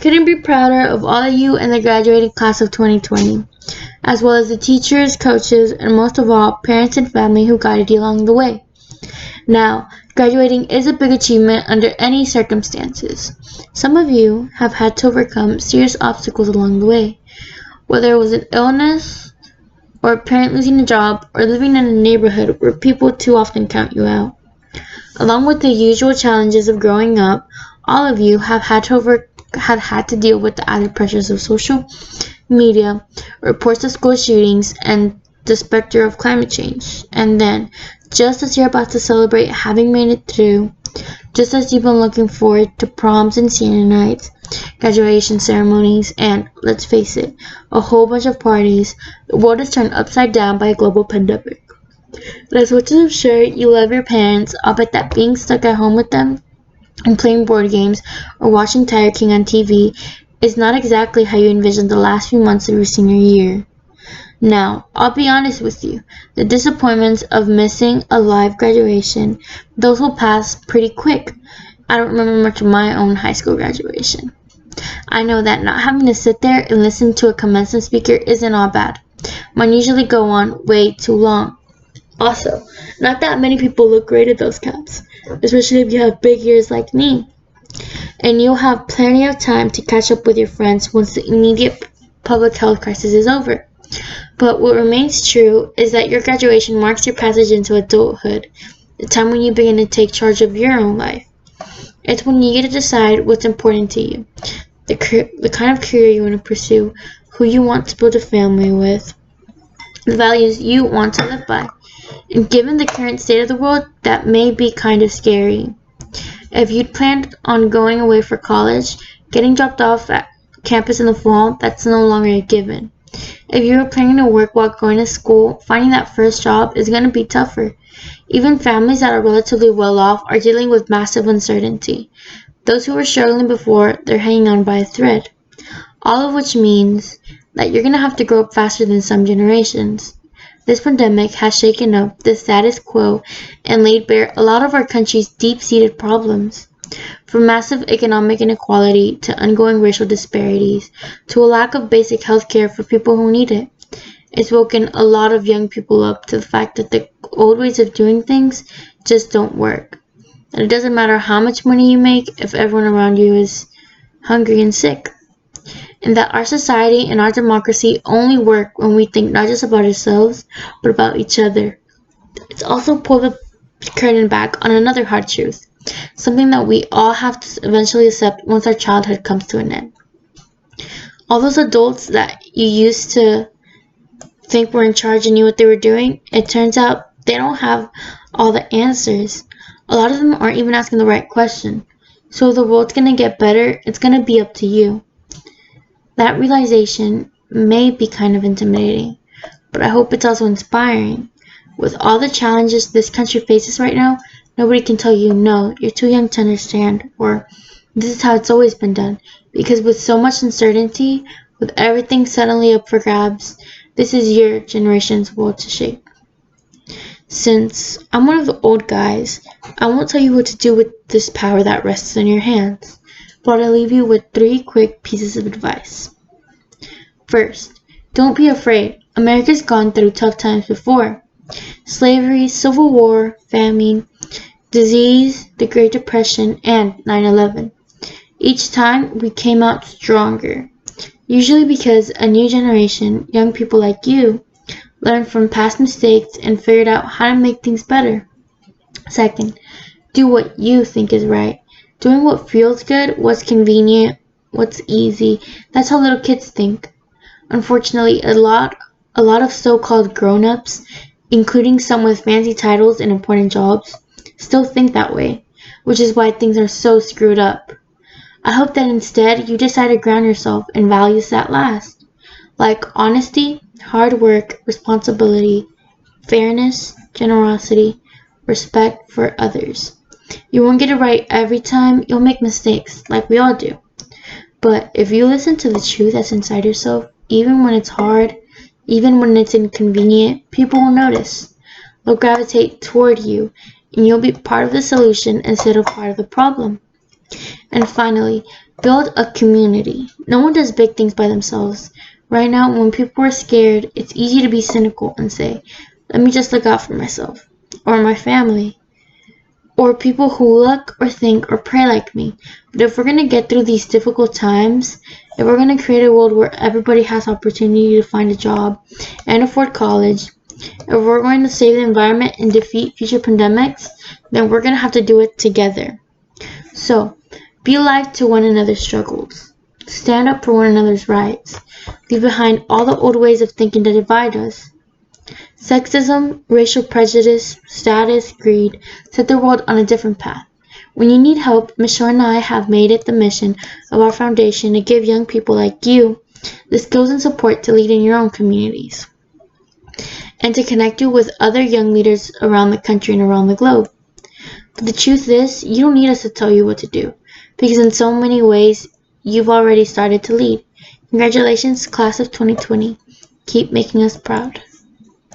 couldn't be prouder of all of you in the graduating class of 2020, as well as the teachers, coaches, and most of all, parents and family who guided you along the way. Now, graduating is a big achievement under any circumstances. Some of you have had to overcome serious obstacles along the way, whether it was an illness, or a parent losing a job, or living in a neighborhood where people too often count you out. Along with the usual challenges of growing up, all of you have had to deal with the added pressures of social media, reports of school shootings, and the specter of climate change. And then, just as you're about to celebrate having made it through, just as you've been looking forward to proms and senior nights, graduation ceremonies, and, let's face it, a whole bunch of parties, the world is turned upside down by a global pandemic. And as much as I'm sure you love your parents, I'll bet that being stuck at home with them and playing board games or watching Tiger King on TV is not exactly how you envisioned the last few months of your senior year. Now, I'll be honest with you, the disappointments of missing a live graduation, those will pass pretty quick. I don't remember much of my own high school graduation. I know that not having to sit there and listen to a commencement speaker isn't all bad. Mine usually go on way too long. Also, not that many people look great at those caps, especially if you have big ears like me. And you'll have plenty of time to catch up with your friends once the immediate public health crisis is over. But what remains true is that your graduation marks your passage into adulthood, the time when you begin to take charge of your own life. It's when you get to decide what's important to you, the kind of career you want to pursue, who you want to build a family with, the values you want to live by. And given the current state of the world, that may be kind of scary. If you'd planned on going away for college, getting dropped off at campus in the fall, that's no longer a given. If you were planning to work while going to school, finding that first job is going to be tougher. Even families that are relatively well off are dealing with massive uncertainty. Those who were struggling before, they're hanging on by a thread. All of which means that you're going to have to grow up faster than some generations. This pandemic has shaken up the status quo and laid bare a lot of our country's deep-seated problems. From massive economic inequality to ongoing racial disparities to a lack of basic health care for people who need it. It's woken a lot of young people up to the fact that the old ways of doing things just don't work. And it doesn't matter how much money you make if everyone around you is hungry and sick. And that our society and our democracy only work when we think not just about ourselves, but about each other. It's also pulled the curtain back on another hard truth, something that we all have to eventually accept once our childhood comes to an end. All those adults that you used to think were in charge and knew what they were doing, it turns out they don't have all the answers. A lot of them aren't even asking the right question. So if the world's going to get better, it's going to be up to you. That realization may be kind of intimidating, but I hope it's also inspiring. With all the challenges this country faces right now, nobody can tell you, no, you're too young to understand, or this is how it's always been done. Because with so much uncertainty, with everything suddenly up for grabs, this is your generation's world to shape. Since I'm one of the old guys, I won't tell you what to do with this power that rests in your hands, but I'll leave you with 3 quick pieces of advice. First, don't be afraid. America's gone through tough times before. Slavery, civil war, famine, disease, the Great Depression, and 9/11. Each time, we came out stronger. Usually because a new generation, young people like you, learned from past mistakes and figured out how to make things better. Second, do what you think is right. Doing what feels good, what's convenient, what's easy, that's how little kids think. Unfortunately, a lot of so-called grown-ups, including some with fancy titles and important jobs, still think that way, which is why things are so screwed up. I hope that instead you decide to ground yourself in values that last, like honesty, hard work, responsibility, fairness, generosity, respect for others. You won't get it right every time, you'll make mistakes, like we all do. But if you listen to the truth that's inside yourself, even when it's hard, even when it's inconvenient, people will notice. They'll gravitate toward you, and you'll be part of the solution instead of part of the problem. And finally, build a community. No one does big things by themselves. Right now, when people are scared, it's easy to be cynical and say, let me just look out for myself or my family or people who look or think or pray like me. But if we're going to get through these difficult times, if we're going to create a world where everybody has opportunity to find a job and afford college, if we're going to save the environment and defeat future pandemics, then we're going to have to do it together. So, be alive to one another's struggles. Stand up for one another's rights. Leave behind all the old ways of thinking that divide us. Sexism, racial prejudice, status, greed set the world on a different path. When you need help, Michelle and I have made it the mission of our foundation to give young people like you the skills and support to lead in your own communities and to connect you with other young leaders around the country and around the globe. But the truth is, you don't need us to tell you what to do, because in so many ways, you've already started to lead. Congratulations, class of 2020. Keep making us proud.